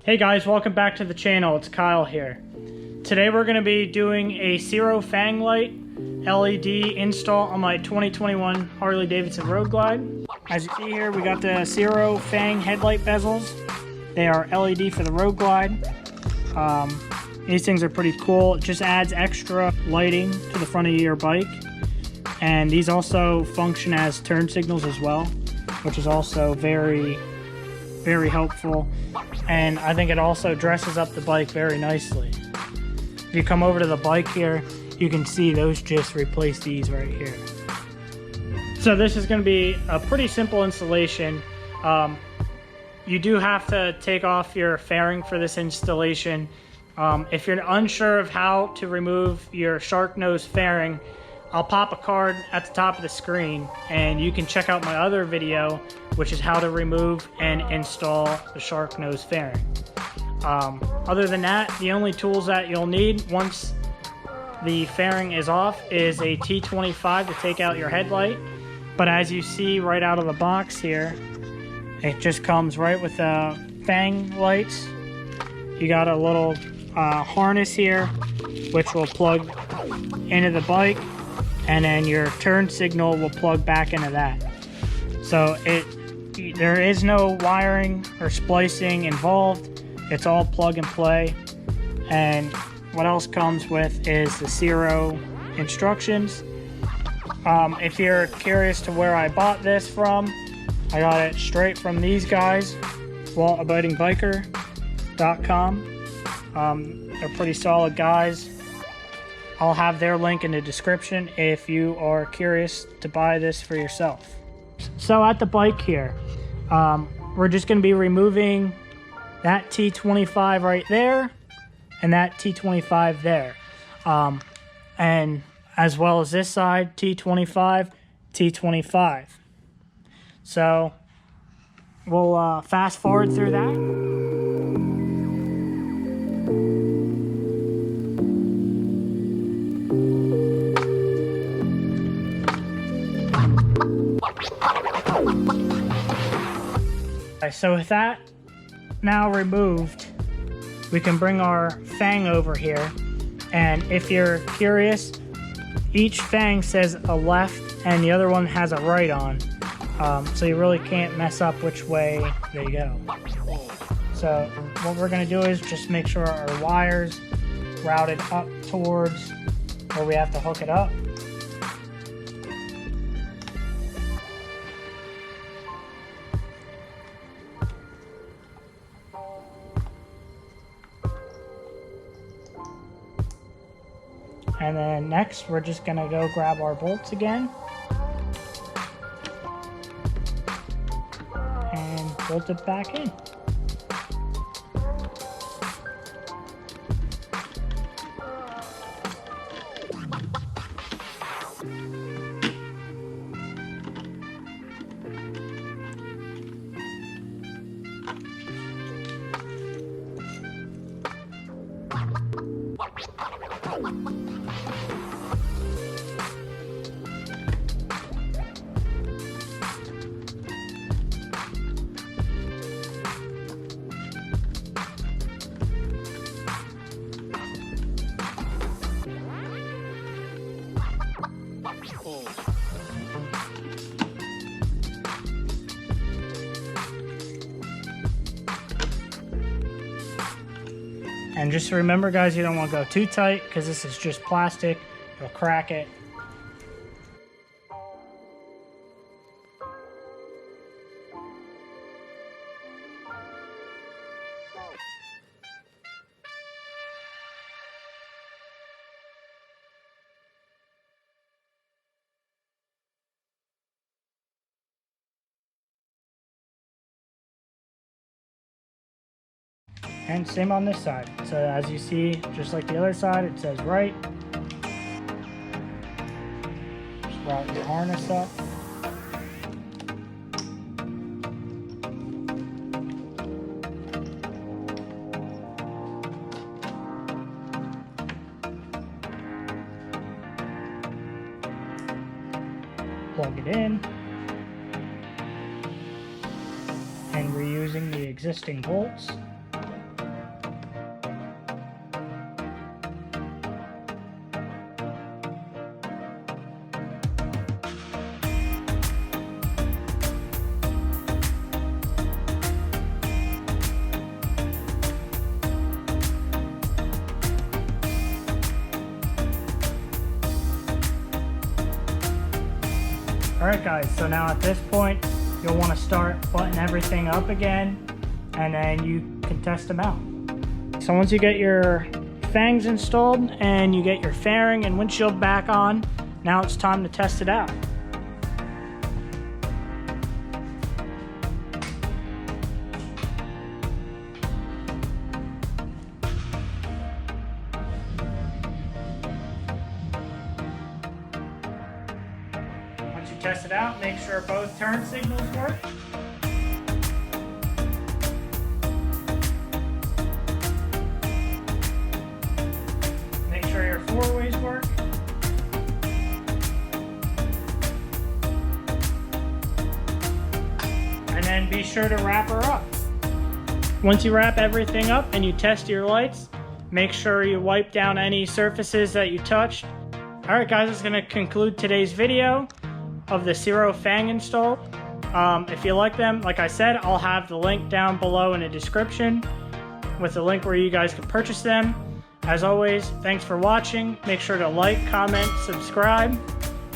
Hey guys, welcome back to the channel. It's Kyle here. Today we're going to be doing a Ciro Fang Light LED install on my 2021 Harley Davidson Road Glide. As you see here, we got the Ciro Fang Headlight bezels. They are LED for the Road Glide. These things are pretty cool. It just adds extra lighting to the front of your bike. And these also function as turn signals as well, which is also very helpful. And I think it also dresses up the bike very nicely. If you come over to the bike here, you can see those just replace these right here. So this is going to be a pretty simple installation. You do have to take off your fairing for this installation. If you're unsure of how to remove your shark nose fairing, I'll pop a card at the top of the screen and you can check out my other video, which is how to remove and install the shark nose fairing. Other than that, the only tools that you'll need once the fairing is off is a T25 to take out your headlight. But as you see right out of the box here, it just comes right with the Fang lights. You got a little harness here, which will plug into the bike, and then your turn signal will plug back into that. So there is no wiring or splicing involved. It's all plug and play. And what else comes with is the Ciro instructions. If you're curious to where I bought this from, I got it straight from these guys, law-abidingbiker.com. They're pretty solid guys. I'll have their link in the description if you are curious to buy this for yourself. So at the bike here, we're just going to be removing that T25 right there and that T25 there. And as well as this side, T25, T25. So we'll fast forward through that. So with that now removed, we can bring our Fang over here. And if you're curious, each Fang says a left and the other one has a right on. So you really can't mess up which way they go. So what we're going to do is just make sure our wire's routed up towards where we have to hook it up. And then next, we're just gonna go grab our bolts again and bolt it back in. And just remember, guys, you don't want to go too tight because this is just plastic. It'll crack it. And same on this side. So as you see, just like the other side, it says right. Just route your harness up. Plug it in. And reusing the existing bolts. Alright guys, so now at this point, you'll want to start buttoning everything up again, and then you can test them out. So once you get your fangs installed and you get your fairing and windshield back on, now it's time to test it out. Once you test it out, make sure both turn signals work. Make sure your four-ways work. And then be sure to wrap her up. Once you wrap everything up and you test your lights, make sure you wipe down any surfaces that you touched. Alright guys, that's going to conclude today's video of the Ciro Fang install. If you like them, like I said, I'll have the link down below in the description with the link where you guys can purchase them. As always, thanks for watching. Make sure to like, comment, subscribe,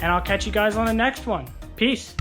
and I'll catch you guys on the next one. Peace.